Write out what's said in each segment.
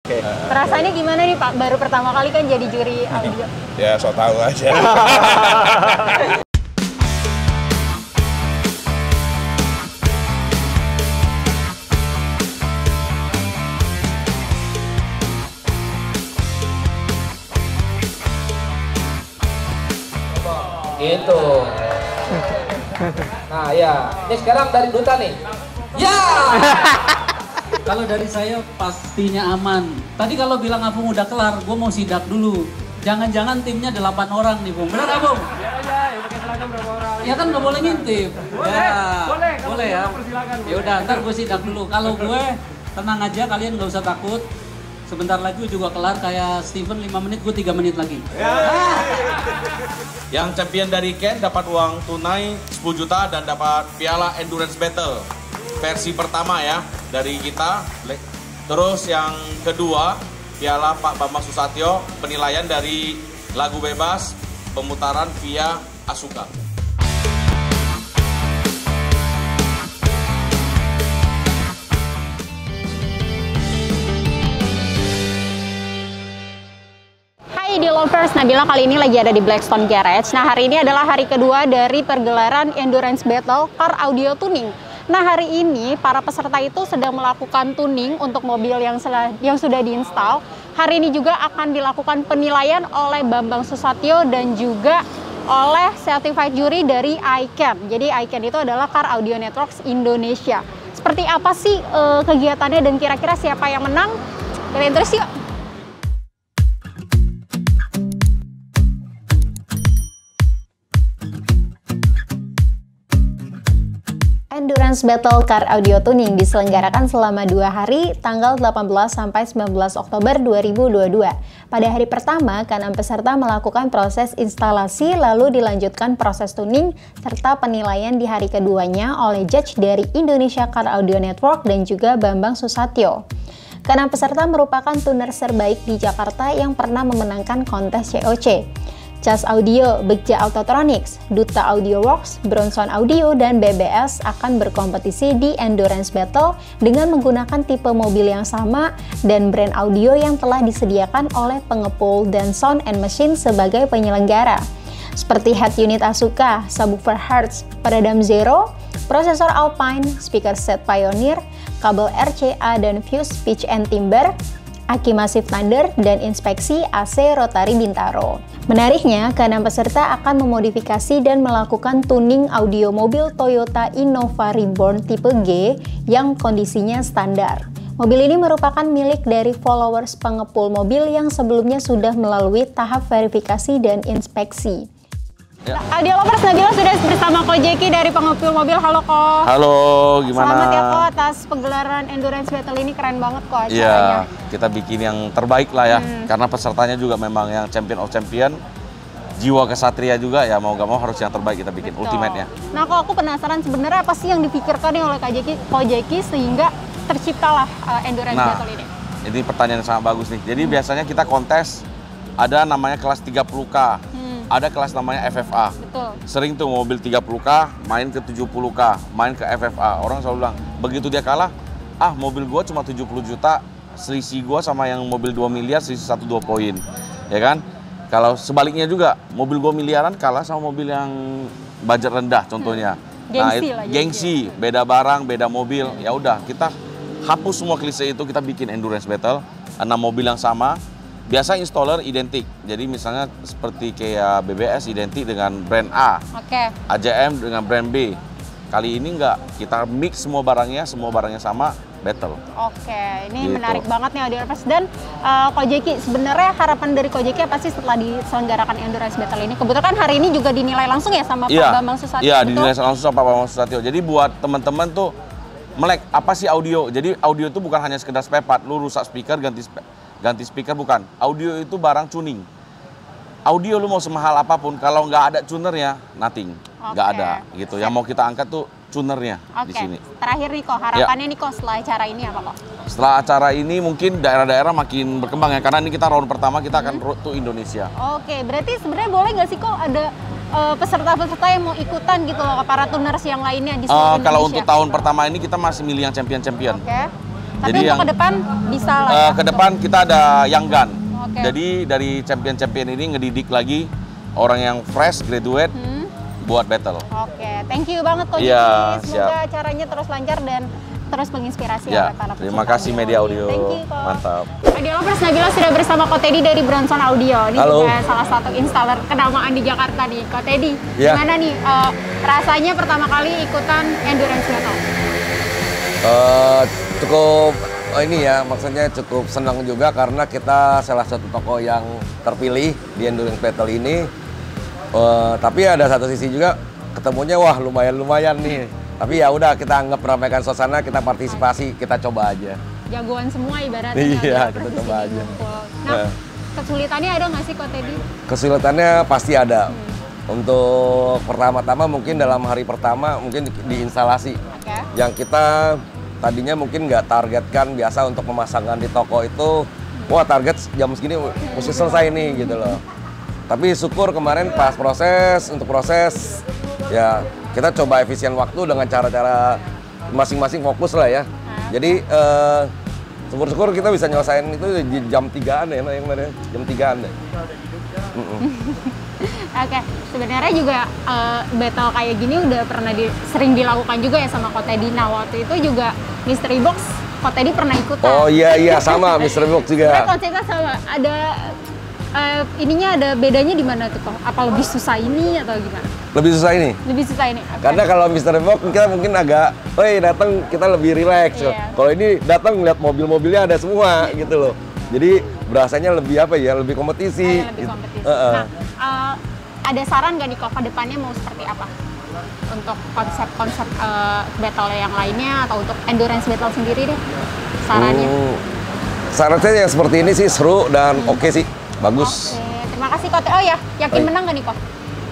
Oke. Perasaannya gimana nih Pak? Baru pertama kali kan jadi juri audio. Ya, so tahu aja. Gitu. Nah ya, ini sekarang dari Duta nih. Ya. Kalau dari saya pastinya aman. Tadi kalau bilang Apung udah kelar, gue mau sidak dulu. Jangan-jangan timnya 8 orang nih, Bung. Benar nggak, Bung? Iya aja, ya pakai seragam berapa orang. Ya kan nggak boleh ngintip. Boleh ya. Ya udah, ntar gue sidak dulu. Kalau gue tenang aja, kalian nggak usah takut. Sebentar lagi juga kelar kayak Steven 5 menit, gue 3 menit lagi. Yang champion dari Ken dapat uang tunai 10 juta dan dapat piala Endurance Battle. Versi pertama ya dari kita. Terus yang kedua, piala Pak Bambang Susatyo, penilaian dari lagu bebas, pemutaran via Asuka. Hai di Lovers, Nabila kali ini lagi ada di Blackstone Garage. Nah, hari ini adalah hari kedua dari pergelaran Endurance Battle Car Audio Tuning. Nah, hari ini para peserta itu sedang melakukan tuning untuk mobil yang sudah diinstal. Hari ini juga akan dilakukan penilaian oleh Bambang Susatyo dan juga oleh certified jury dari iCan. Jadi iCan itu adalah Car Audio Networks Indonesia. Seperti apa sih kegiatannya dan kira-kira siapa yang menang? Kalian terus yuk! Endurance Battle Car Audio Tuning diselenggarakan selama 2 hari, tanggal 18 sampai 19 Oktober 2022. Pada hari pertama, ke-6 peserta melakukan proses instalasi, lalu dilanjutkan proses tuning, serta penilaian di hari keduanya oleh judge dari Indonesia Car Audio Network dan juga Bambang Susatyo. Ke-6 peserta merupakan tuner terbaik di Jakarta yang pernah memenangkan kontes COC. Cas Audio, Begja Autotronics, Duta Audio Works, Bronson Audio, dan BBS akan berkompetisi di Endurance Battle dengan menggunakan tipe mobil yang sama dan brand audio yang telah disediakan oleh pengepul dan Sound and Machine sebagai penyelenggara. Seperti head unit Asuka, subwoofer Hertz, peredam Zero, prosesor Alpine, speaker set Pioneer, kabel RCA dan fuse pitch and timber, aki Massive Thunder, dan inspeksi AC Rotary Bintaro. Menariknya, ke-6 peserta akan memodifikasi dan melakukan tuning audio mobil Toyota Innova Reborn tipe G yang kondisinya standar. Mobil ini merupakan milik dari followers pengepul mobil yang sebelumnya sudah melalui tahap verifikasi dan inspeksi. Audio Lovers, Nabila sudah bersama Ko Jeki dari pengepul mobil. Halo Ko. Halo, gimana? Selamat ya Ko atas pegelaran Endurance Battle ini, keren banget Ko acaranya. Iya, kita bikin yang terbaik lah ya, karena pesertanya juga memang yang champion of champion, jiwa kesatria juga ya, mau gak mau harus yang terbaik kita bikin. Betul. Ultimate-nya. Nah, kok aku penasaran sebenarnya apa sih yang dipikirkan nih oleh Ko Jeki sehingga terciptalah Endurance Battle ini? Ini pertanyaan yang sangat bagus nih. Jadi biasanya kita kontes, ada namanya kelas 30K. Ada kelas namanya FFA. Betul. Sering tuh mobil 30K main ke 70K, main ke FFA. Orang selalu bilang, begitu dia kalah, mobil gua cuma 70 juta, selisih gua sama yang mobil 2 miliar selisih 1-2 poin. Ya kan? Kalau sebaliknya juga, mobil gua miliaran kalah sama mobil yang budget rendah contohnya. Gengsi lah. Gengsi, beda barang, beda mobil. Ya udah, kita hapus semua klise itu, kita bikin endurance battle, 6 mobil yang sama. Biasa installer identik, jadi misalnya seperti kayak BBS identik dengan brand A, AJM dengan brand B. Kali ini enggak, kita mix semua barangnya sama, battle. Ini gitu. Menarik banget nih Audio Lovers. Dan Ko Jeki, sebenarnya harapan dari Ko Jeki apa sih setelah diselenggarakan Endurance Battle ini? Kebetulan hari ini juga dinilai langsung ya sama Pak Bambang Susatyo. Iya, dinilai langsung sama Pak Bambang Susatyo. Jadi buat teman-teman tuh melek, apa sih audio? Jadi audio itu bukan hanya sekedar spare part, lu rusak speaker ganti speaker, bukan. Audio itu barang tuning. Audio lu mau semahal apapun, kalau nggak ada tunernya, nothing. Nggak ada gitu. Yang mau kita angkat tuh tunernya di sini. Terakhir nih Ko, harapannya nih Ko setelah acara ini apa Ko? Setelah acara ini mungkin daerah-daerah makin berkembang ya, karena ini kita round pertama, kita akan road to Indonesia. Berarti sebenarnya boleh nggak sih Ko ada peserta-peserta yang mau ikutan gitu loh, para tuners yang lainnya di seluruh Indonesia? Kalau untuk tahun pertama ini kita masih milih yang champion-champion. Tapi untuk ke depan bisa lah ya? Ke depan kita ada Young Gun. Oke. Jadi dari champion-champion ini ngedidik lagi orang yang fresh, graduate, buat battle. Oke, thank you banget Coach. Iya, Semoga acaranya terus lancar dan terus menginspirasi Ya, para terima pecinta kasih audio. Media Audio. Thank you, Coach. Mantap. Audio Lovers, Nabila sudah bersama Ko Teddy dari Bronson Audio. Ini Halo. juga salah satu installer kenamaan di Jakarta nih, Ko Teddy. Ya. Gimana nih rasanya pertama kali ikutan endurance battle? Cukup ini ya, maksudnya cukup senang juga karena kita salah satu toko yang terpilih di endurance battle ini. Tapi ada satu sisi juga ketemunya wah lumayan nih. Tapi ya udah, kita anggap meramaikan suasana, kita partisipasi, kita coba aja. Jagoan semua ibaratnya. Iya, Nabila kita di coba sini aja. ngumpul. Nah, kesulitannya ada nggak sih Ko Teddy? Kesulitannya pasti ada. Untuk pertama-tama mungkin dalam hari pertama mungkin di instalasi. Oke. Yang kita tadinya mungkin nggak targetkan, biasa untuk pemasangan di toko itu, wah target jam segini mesti selesai nih gitu loh. Tapi syukur kemarin pas proses ya kita coba efisien waktu dengan cara-cara masing-masing fokus lah ya. Jadi syukur-syukur kita bisa nyelesain itu di jam 3-an ya, yang mana jam 3-an deh. Oke, sebenarnya juga battle kayak gini udah pernah sering dilakukan juga ya sama Ko Teddy. Nah, waktu itu juga Mystery Box Ko Teddy pernah ikutan. Oh iya sama Mystery Box Sebenarnya juga. konsepnya sama. Ada ininya ada bedanya di mana tuh, Ko? Apa lebih susah ini atau gimana? Lebih susah ini. Lebih susah ini. Oke. Karena kalau Mystery Box kita mungkin agak, datang kita lebih rileks. Iya. Kalau ini datang ngeliat mobil-mobilnya ada semua gitu loh. Jadi berasanya lebih lebih kompetisi. Lebih gitu. kompetisi. Heeh. Nah, ada saran nggak nih Ko ke depannya mau seperti apa? Untuk konsep-konsep battle yang lainnya atau untuk endurance battle sendiri deh sarannya. Saran saya yang seperti ini sih seru dan oke sih, bagus. Oke, terima kasih Ko. Oh ya, yakin Baik. menang nggak nih Ko?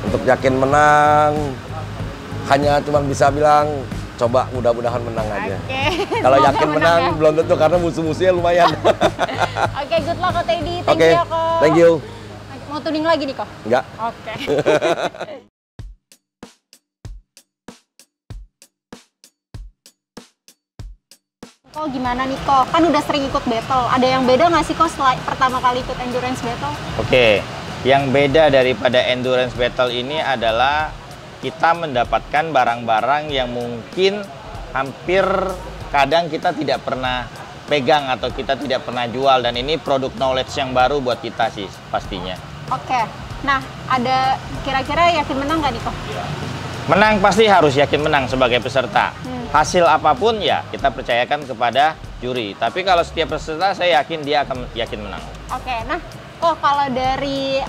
Untuk yakin menang, hanya cuma bisa bilang coba mudah-mudahan menang aja. Oke. Kalau Semoga yakin menang ya. belum tentu karena musuh-musuhnya lumayan. Oke, good luck Ko Teddy. Thank Oke, you ya Ko. thank you. Mau tuning lagi nih Ko? Enggak. Oke. Ko gimana nih Ko? Kan udah sering ikut battle. Ada yang beda nggak sih Ko setelah pertama kali ikut endurance battle? Oke, yang beda daripada endurance battle ini adalah kita mendapatkan barang-barang yang mungkin hampir kadang kita tidak pernah pegang atau kita tidak pernah jual, dan ini produk knowledge yang baru buat kita sih pastinya. Oke. Nah, ada kira-kira yakin menang nggak nih Ko? Menang pasti harus yakin menang sebagai peserta. Hasil apapun ya kita percayakan kepada juri. Tapi kalau setiap peserta saya yakin dia akan yakin menang. Oke, nah Ko kalau dari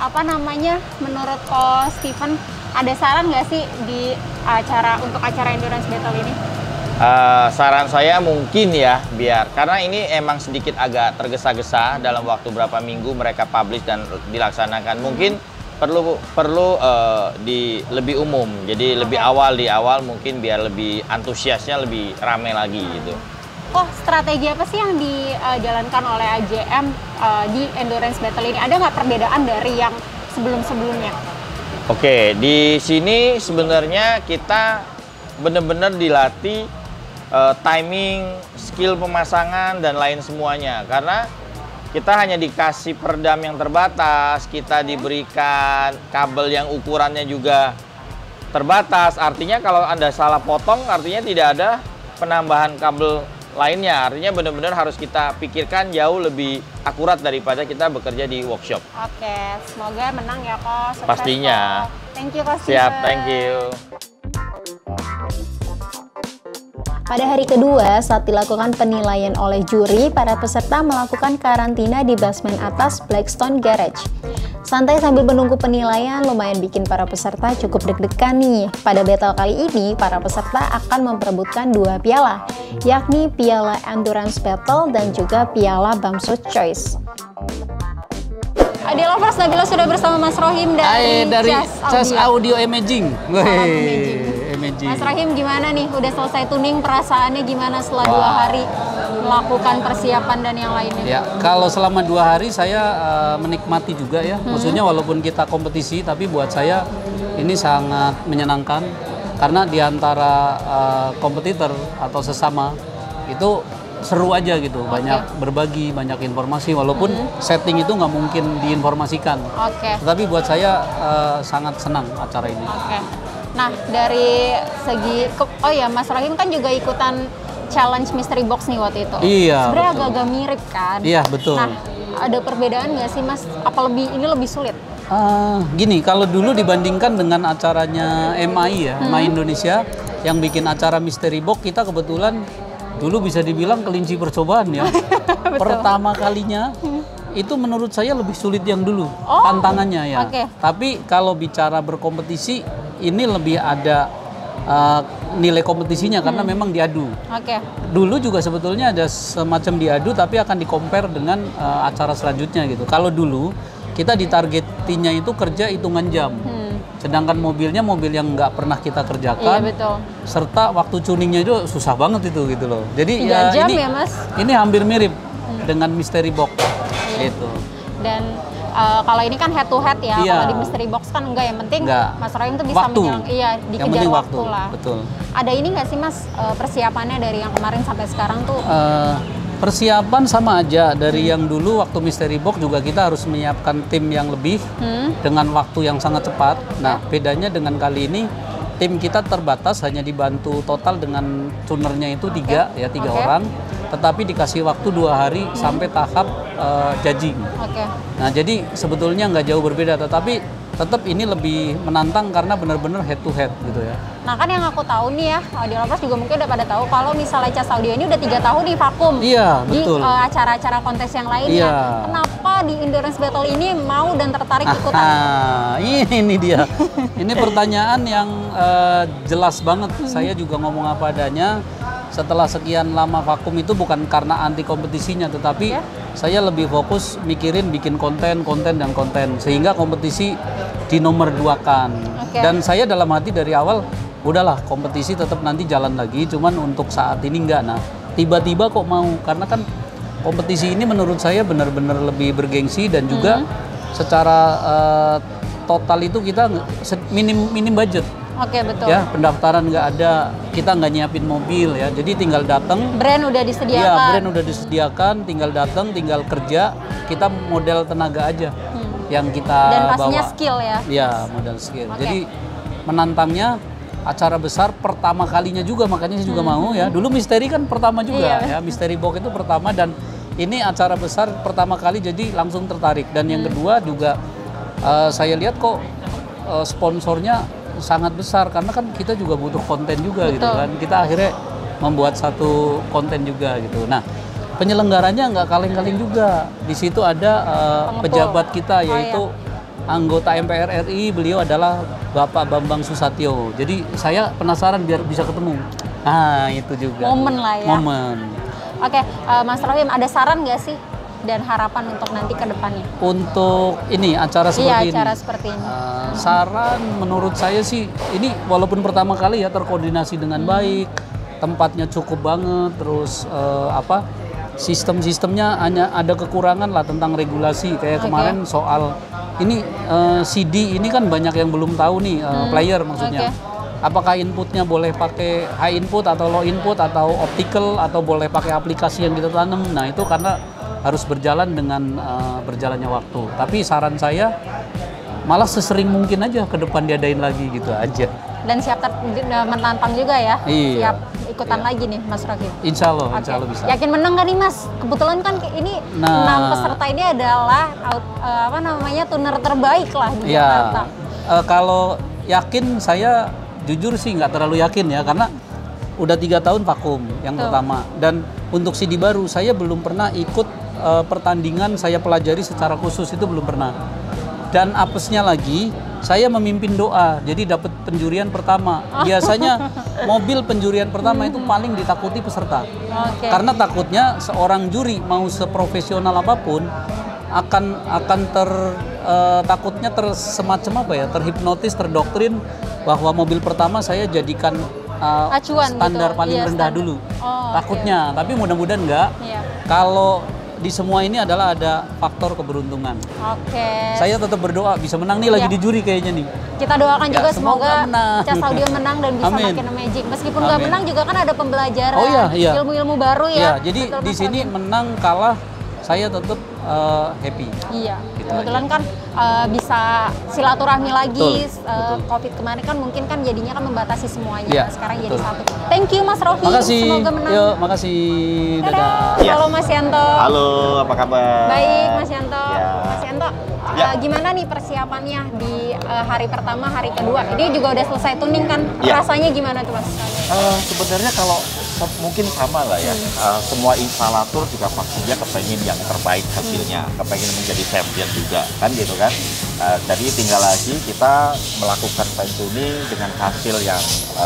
menurut Ko Steven ada saran nggak sih di untuk acara endurance battle ini? Saran saya mungkin ya karena ini emang sedikit agak tergesa-gesa dalam waktu berapa minggu mereka publish dan dilaksanakan. Mungkin perlu di lebih umum, jadi lebih di awal mungkin biar lebih antusiasnya lebih ramai lagi gitu. Oh, strategi apa sih yang dijalankan oleh AJM di endurance battle ini? Ada nggak perbedaan dari yang sebelum-sebelumnya? Oke, di sini sebenarnya kita benar-benar dilatih timing, skill pemasangan dan lain semuanya, karena kita hanya dikasih peredam yang terbatas, kita diberikan kabel yang ukurannya juga terbatas. Artinya kalau Anda salah potong, artinya tidak ada penambahan kabel lainnya. Artinya benar-benar harus kita pikirkan jauh lebih akurat daripada kita bekerja di workshop. Oke, semoga menang ya Ko. Sukses, Pastinya. Ko. Thank you Ko. Siap, thank you. Pada hari kedua, saat dilakukan penilaian oleh juri, para peserta melakukan karantina di basement atas Blackstone Garage. Santai sambil menunggu penilaian lumayan bikin para peserta cukup deg-degan nih. Pada battle kali ini, para peserta akan memperebutkan 2 piala, yakni Piala Endurance Battle dan juga Piala Bamsud Choice. Audio Lovers, Nabila sudah bersama Mas Rohim dari Cas Audio Imaging. Mas Rahim gimana nih? Udah selesai tuning, perasaannya gimana setelah 2 hari melakukan persiapan dan yang lainnya? Ya, kalau selama 2 hari saya menikmati juga ya. Maksudnya walaupun kita kompetisi, tapi buat saya ini sangat menyenangkan karena di antara kompetitor atau sesama itu seru aja gitu, banyak berbagi, banyak informasi, walaupun setting itu nggak mungkin diinformasikan. Tetapi buat saya sangat senang acara ini. Nah, dari segi, oh ya Mas Rahim kan juga ikutan challenge mystery box nih waktu itu. Iya. Sebenarnya agak-agak mirip kan? Iya, betul. Nah, ada perbedaan nggak sih Mas? Apa ini lebih sulit? Gini, kalau dulu dibandingkan dengan acaranya MI ya, MI Indonesia yang bikin acara mystery box, kita kebetulan dulu bisa dibilang kelinci percobaan ya. Pertama kalinya itu menurut saya lebih sulit yang dulu tantangannya ya. Tapi kalau bicara berkompetisi, ini lebih ada nilai kompetisinya karena memang diadu. Dulu juga sebetulnya ada semacam diadu, tapi akan di-compare dengan acara selanjutnya gitu. Kalau dulu kita ditargetinnya itu kerja hitungan jam. Sedangkan mobilnya mobil yang nggak pernah kita kerjakan, serta waktu tuningnya itu susah banget itu gitu loh. Jadi ya jam ini, ya Mas? Ini hampir mirip dengan mystery box gitu. Dan kalau ini kan head to head ya, kalau di mystery box kan enggak, yang penting Mas Rahim tuh bisa dikejar waktu lah. Betul. Ada ini nggak sih Mas persiapannya dari yang kemarin sampai sekarang tuh? Persiapan sama aja dari yang dulu waktu mystery box juga kita harus menyiapkan tim yang lebih dengan waktu yang sangat cepat. Nah, bedanya dengan kali ini tim kita terbatas, hanya dibantu total dengan tunernya itu tiga orang, tetapi dikasih waktu 2 hari sampai tahap judging. Nah, jadi sebetulnya nggak jauh berbeda, tetapi tetap ini lebih menantang karena benar-benar head to head gitu ya. Nah, kan yang aku tahu nih ya, audio lovers juga mungkin udah pada tahu kalau misalnya Cas Audio ini udah 3 tahun nih vakum di acara-acara kontes yang lainnya. Kenapa di Endurance Battle ini mau dan tertarik ikutan? Ini dia. Ini pertanyaan yang jelas banget. Saya juga ngomong apa adanya. Setelah sekian lama vakum itu bukan karena anti kompetisinya, tetapi saya lebih fokus mikirin bikin konten, sehingga kompetisi di nomor 2-kan. Dan saya dalam hati dari awal, udahlah kompetisi tetap nanti jalan lagi, cuman untuk saat ini enggak. Nah, tiba-tiba kok mau, karena kan kompetisi ini menurut saya benar-benar lebih bergengsi dan juga secara total itu kita minim budget. Betul. Ya, pendaftaran nggak ada, kita nggak nyiapin mobil ya, jadi tinggal datang. Brand udah disediakan. Iya, brand udah disediakan, tinggal datang, tinggal kerja. Kita model tenaga aja yang kita dan pastinya bawa. Skill ya. Iya, model skill. Jadi menantangnya acara besar pertama kalinya juga, makanya saya juga mau ya. Dulu misteri kan pertama juga ya, mystery box itu pertama, dan ini acara besar pertama kali, jadi langsung tertarik. Dan yang kedua juga saya lihat kok sponsornya sangat besar, karena kan kita juga butuh konten juga gitu kan. Kita akhirnya membuat satu konten juga gitu. Nah, penyelenggaranya nggak kaleng-kaleng juga. Di situ ada pejabat kita, yaitu anggota MPR RI, beliau adalah Bapak Bambang Susatyo. Jadi saya penasaran biar bisa ketemu. Nah, itu juga. Momen lah ya. Momen. Oke, Mas Rahim, ada saran nggak sih dan harapan untuk nanti ke depannya? Untuk ini, acara seperti ini? Iya, acara seperti ini. Saran menurut saya sih, ini walaupun pertama kali ya terkoordinasi dengan baik, tempatnya cukup banget, terus sistem-sistemnya hanya ada kekurangan lah tentang regulasi. Kayak kemarin soal ini CD, ini kan banyak yang belum tahu nih, player maksudnya. Apakah inputnya boleh pakai high input atau low input atau optical, atau boleh pakai aplikasi yang kita tanam. Nah, itu karena harus berjalan dengan berjalannya waktu. Tapi saran saya malah sesering mungkin aja ke depan diadain lagi gitu aja. Dan siap menantang juga ya? Iya. Siap ikutan lagi nih Mas Rahim? Insya Allah bisa. Yakin menang nggak nih Mas? Kebetulan kan ini 6 peserta ini adalah tuner terbaik lah di Jakarta. Kalau yakin, saya jujur sih nggak terlalu yakin ya, karena udah 3 tahun vakum yang pertama, dan untuk CD baru saya belum pernah ikut pertandingan, saya pelajari secara khusus itu belum pernah. Dan apesnya lagi, saya memimpin doa, jadi dapat penjurian pertama. Biasanya mobil penjurian pertama itu paling ditakuti peserta, karena takutnya seorang juri mau seprofesional apapun akan takutnya semacam terhipnotis, terdoktrin bahwa mobil pertama saya jadikan acuan standar gitu. paling rendah dulu. Takutnya, tapi mudah-mudahan enggak. Kalau di semua ini adalah ada faktor keberuntungan. Oke. Saya tetap berdoa bisa menang nih lagi Ya. di juri kayaknya nih. Kita doakan Ya, juga semoga semoga menang. Cas Audio menang dan bisa Amin. makin magic. Meskipun nggak Amin. menang juga kan ada pembelajaran, Oh iya. ilmu-ilmu baru ya. Ya, jadi Betul, di Mas sini Alvin? menang kalah saya tetap happy. Iya, Gitu kebetulan kan bisa silaturahmi lagi. Betul. Covid kemarin kan mungkin kan jadinya kan membatasi semuanya. Iya, Sekarang jadi betul. satu. Thank you Mas Rofi. Makasih. Semoga menang. Yuk, makasih. Dadah. Dadah. Iya. Halo Mas Yanto. Halo, apa kabar? Baik Mas Yanto. Ya. Mas Yanto, Ya. gimana nih persiapannya di hari pertama, hari kedua? Ini juga udah selesai tuning kan? Ya. Rasanya gimana tuh Mas? Sebenarnya kalau mungkin sama lah ya. Semua instalator juga pastinya kepengen yang terbaik hasilnya, kepengen menjadi champion juga, kan gitu kan. Jadi tinggal lagi kita melakukan fine tuning dengan hasil yang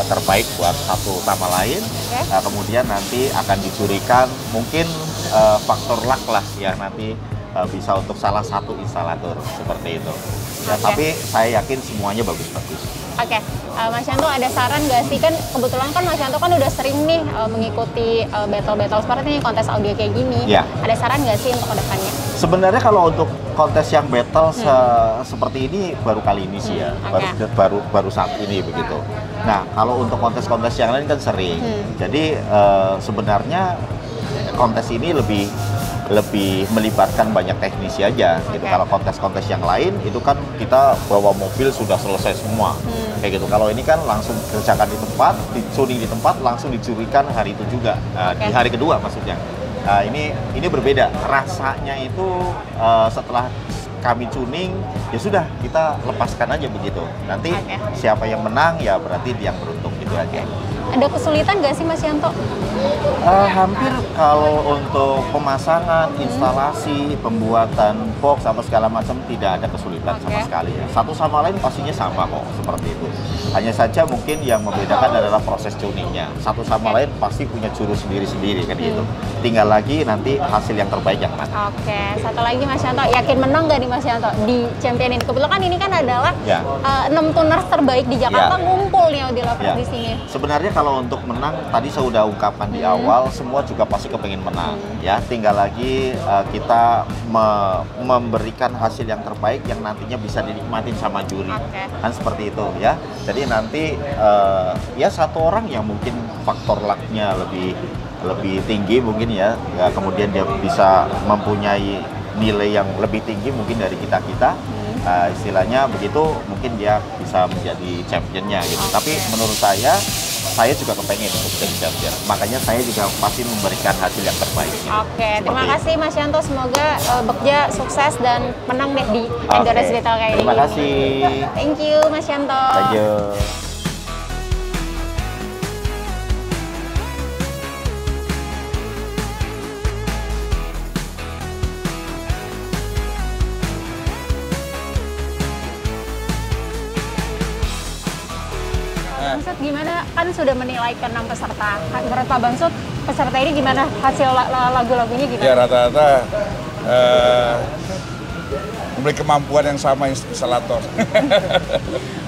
terbaik buat satu sama lain. Oke. Kemudian nanti akan dicurikan mungkin faktor luck lah ya nanti bisa untuk salah satu instalator seperti itu. Ya, Oke. tapi saya yakin semuanya bagus-bagus. Oke, Mas Yanto ada saran nggak sih? Kan kebetulan kan Mas Yanto kan udah sering nih mengikuti battle-battle seperti ini, kontes audio kayak gini. Ya. Ada saran nggak sih untuk kedepannya? Sebenarnya kalau untuk kontes yang battle seperti ini baru kali ini sih ya, Oke. baru saat ini begitu. Nah kalau untuk kontes-kontes yang lain kan sering. Jadi sebenarnya kontes ini lebih melibatkan banyak teknisi aja gitu. Oke. Kalau kontes-kontes yang lain itu kan kita bawa mobil sudah selesai semua kayak gitu. Kalau ini kan langsung kerjakan di tempat, tuning di tempat, langsung dicurikan hari itu juga. Oke. Di hari kedua maksudnya. Ini berbeda rasanya itu setelah kami tuning ya sudah kita lepaskan aja begitu. Nanti Oke. siapa yang menang ya berarti dia yang beruntung gitu aja. Ada kesulitan nggak sih Mas Yanto? Hampir kalau untuk pemasangan, instalasi, pembuatan box apa segala macam tidak ada kesulitan sama Oke. sekali ya. Satu sama lain pastinya sama kok seperti itu. Hanya saja mungkin yang membedakan adalah proses tuningnya. Satu sama lain pasti punya jurus sendiri-sendiri kan gitu. Tinggal lagi nanti hasil yang terbaik yang mana. Oke, satu lagi Mas Yanto, yakin menang nggak nih Mas Yanto di championin? Kebetulan kan ini kan adalah Ya. 6 tuners terbaik di Jakarta Ya. ngumpul nih audio lovers Ya. di sini. Sebenarnya kalau untuk menang, tadi saya udah ungkapkan di awal, semua juga pasti kepengen menang. Ya, tinggal lagi kita memberikan hasil yang terbaik yang nantinya bisa dinikmatin sama juri. Oke. Kan seperti itu ya. Jadi nanti ya satu orang yang mungkin faktor luck-nya lebih tinggi mungkin ya, kemudian dia bisa mempunyai nilai yang lebih tinggi mungkin dari kita-kita. Istilahnya begitu mungkin dia bisa menjadi championnya gitu. Tapi menurut saya juga kepengen untuk jadi champion. Makanya saya juga pasti memberikan hasil yang terbaik. Gitu. Oke, terima Seperti kasih Mas Yanto. Semoga Bekja sukses dan menang deh di itu. Endurance Oke. Battle kayak ini. Terima kasih. Thank you Mas Yanto. Thank you. Bamsud gimana? Kan sudah menilai ke 6 peserta. Menurut Pak Bamsud, peserta ini gimana? Hasil lagu-lagunya gimana? Ya rata-rata memiliki kemampuan yang sama instalator.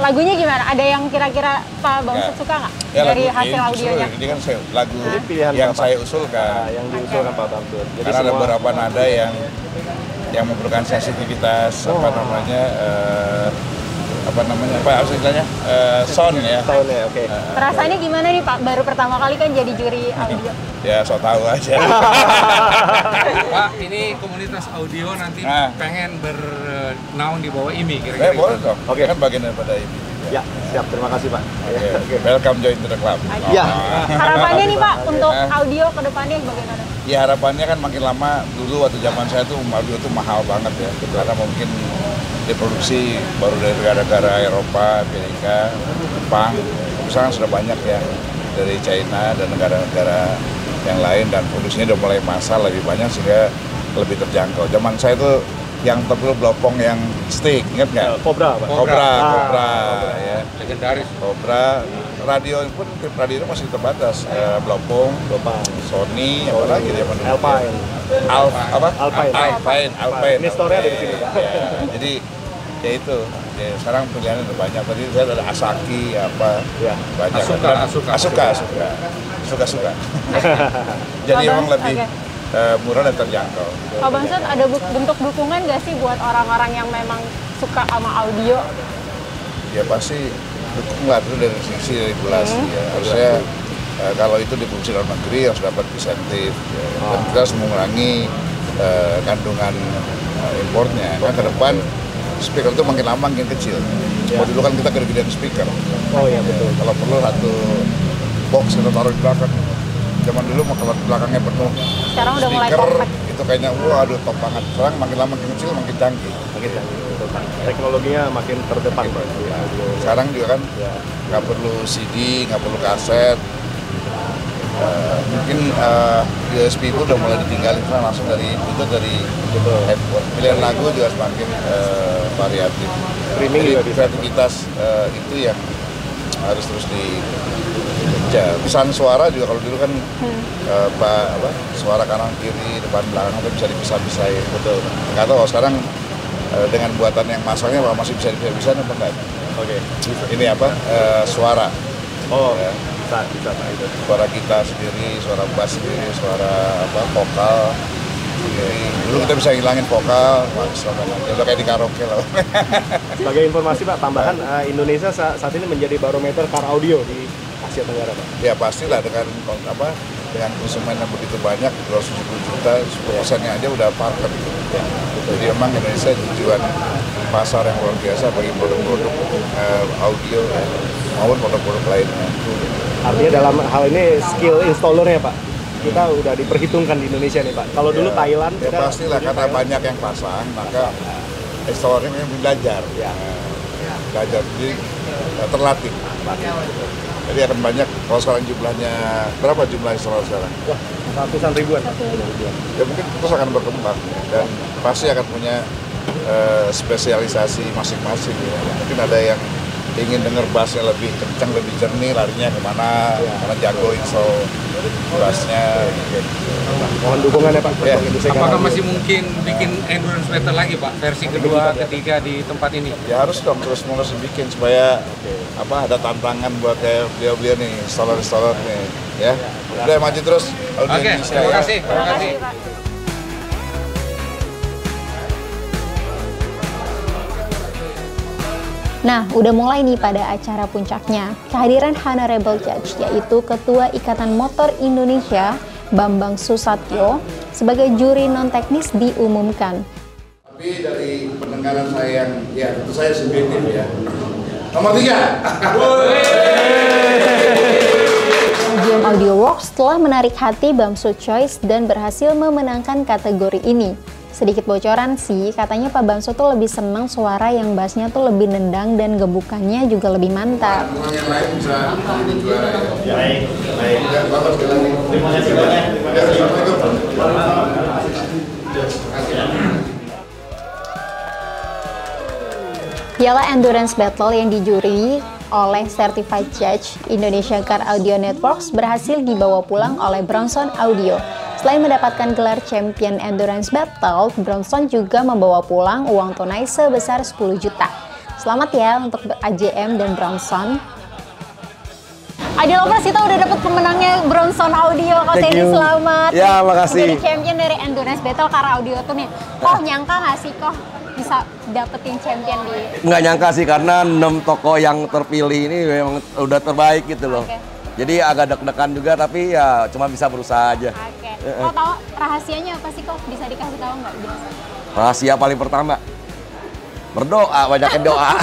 Lagunya gimana? Ada yang kira-kira Pak Bamsud Ya. suka nggak Ya, dari lagu hasil ini audionya? Ini kan lagu pilihan yang Bapak. saya usulkan. Yang diusulkan Pak Bamsud. Karena ada beberapa nada yang memerlukan sensitivitas apa istilahnya sound ya. Oke. Perasaannya gimana nih Pak? Baru pertama kali kan jadi juri audio. Ya so tahu aja. Pak, ini komunitas audio nanti Nah. pengen bernaung di bawah IMI kira-kira. Boleh gitu. dong. Oke. Kan bagian daripada ini. Ya, siap. Terima kasih Pak. Oke. Welcome join to the club. Ya. Harapannya nih Pak untuk audio ke depannya bagaimana? Ya harapannya kan makin lama, dulu waktu zaman saya tuh audio tuh mahal banget ya. Karena mungkin diproduksi baru dari negara-negara Eropa, Amerika, Jepang. Sekarang sudah banyak ya dari China dan negara-negara yang lain, dan produksinya udah mulai massal lebih banyak sehingga lebih terjangkau. Zaman saya tuh yang terlalu blopong yang stick, ingat nggak? Cobra, Pak. Cobra, Ya, legendaris. Cobra. Radio pun radio itu masih terbatas. Blopong, Sony, apa lagi dia? Alpine. Alpine. Ini store-nya ada di sini, Pak. Ya, jadi ya itu. Ya, sekarang pilihannya udah banyak. Tadi saya ada Asaki apa Ya. banyak. Asuka. Suka. Jadi Pak memang Bamsud, lebih oke. murah dan terjangkau. Pak Bangsun, ada bentuk dukungan nggak sih buat orang-orang yang memang suka sama audio? Ya pasti dukung lah, itu dari sisi regulasi ya. Harusnya kalau itu diproduksi dalam negeri harus dapat insentif ya. Dan kita harus mengurangi kandungan importnya. Kan ke depan speaker itu makin lama makin kecil. Kalau dulu kan kita gede-gedean speaker. Oh iya betul. Kalau perlu satu box kita taruh di belakang. Zaman dulu kalau belakangnya penuh Sekarang udah mulai speaker, compact. itu kayaknya waduh top banget. Sekarang makin lama makin kecil makin canggih. Makin canggih, betul Pak. Teknologinya makin terdepan Pak. Sekarang juga kan nggak perlu CD, nggak perlu kaset. Mungkin USB pun udah mulai ditinggalin, langsung dari handphone. Pilihan lagu juga semakin variatif. Streaming jadi juga bisa. kreativitas itu yang harus terus dikejar. Pisahan suara juga kalau dulu kan suara kanan kiri depan belakang itu bisa dipisah-pisahin. Betul. Nggak tahu sekarang dengan buatan yang masangnya masih bisa dipisah-pisahin apa enggak? Oke. Ini apa? Suara. Oh. Ya. Bisa Pak itu. Suara kita sendiri, suara bass sendiri, suara vokal sendiri. Dulu kita bisa hilangin vokal, udah kayak di karaoke lah. Sebagai informasi Pak, tambahan Indonesia saat ini menjadi barometer car audio di Asia Tenggara Pak. Ya pastilah dengan konsumen yang begitu banyak, 270 juta, 10%-nya aja udah parkir. Ya. Jadi memang Indonesia tujuan pasar yang luar biasa bagi produk-produk audio maupun produk-produk lainnya. Artinya dalam hal ini skill installernya Pak, kita udah diperhitungkan di Indonesia nih Pak. Kalau dulu Thailand, ya pastilah karena banyak yang pasang, maka installernya yang belajar, belajar jadi terlatih. Jadi akan banyak. Kalau sekarang jumlahnya berapa jumlah installer sekarang? Wah, ratusan ribuan. Ya mungkin terus akan berkembang dan pasti akan punya spesialisasi masing-masing. Ya. Mungkin ada yang ingin dengar bassnya lebih kencang, lebih jernih, larinya kemana, karena jago install bassnya. Mohon dukungannya Pak. Ya. Apakah masih mungkin bikin endurance battle lagi Pak, versi kedua, ketiga di tempat ini? Ya harus dong terus bikin supaya ada tantangan buat kayak beliau nih, installer nih, ya. Udah maju terus. Oke, terima kasih. Terima kasih. Nah, udah mulai nih pada acara puncaknya, kehadiran Honorable Judge, yaitu Ketua Ikatan Motor Indonesia, Bambang Susatyo, sebagai juri non-teknis diumumkan. Tapi dari pendengaran saya yang, ya tentu saya subjektif ya. Nomor 3. GM Audio Works telah menarik hati Bamsu Choice dan berhasil memenangkan kategori ini. Sedikit bocoran sih, katanya Pak Bamsu tuh lebih senang suara yang bassnya tuh lebih nendang dan gebukannya juga lebih mantap. Yang lain bisa jadi juara ya. Baik. Bapak sekali lagi. Terima kasih banyak. Piala Endurance Battle yang dijuri oleh Certified Judge Indonesia Car Audio Networks berhasil dibawa pulang oleh Bronson Audio. Selain mendapatkan gelar Champion Endurance Battle, Bronson juga membawa pulang uang tunai sebesar 10 juta. Selamat ya untuk AJM dan Bronson. Idol Lovers, kita udah dapet pemenangnya Bronson Audio. Kok Teddy, selamat. Ya, makasih. Jadi champion dari Endurance Battle Car Audio tuh nih. Kok nyangka nggak sih kok bisa dapetin champion di... Nggak nyangka sih, karena 6 toko yang terpilih ini memang udah terbaik gitu loh. Okay. Jadi agak deg-degan juga, tapi ya cuma bisa berusaha aja. Oke. Kok tahu rahasianya apa sih kok? Bisa dikasih tahu nggak? Biasa. Rahasia paling pertama, berdoa, banyakin doa.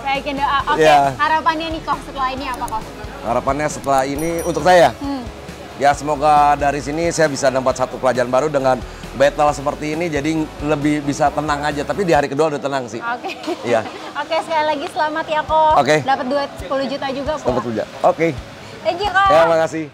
Banyakin doa. Oke, Yeah. Harapannya nih kok setelah ini apa kok? Harapannya setelah ini untuk saya, ya semoga dari sini saya bisa dapat satu pelajaran baru dengan battle seperti ini, jadi lebih bisa tenang aja. Tapi di hari kedua udah tenang sih. Oke. Iya. Oke, sekali lagi selamat ya kok. Oke. Dapat duit 10 juta juga kok. Dapat Oke. Thank you kok. Ya, makasih.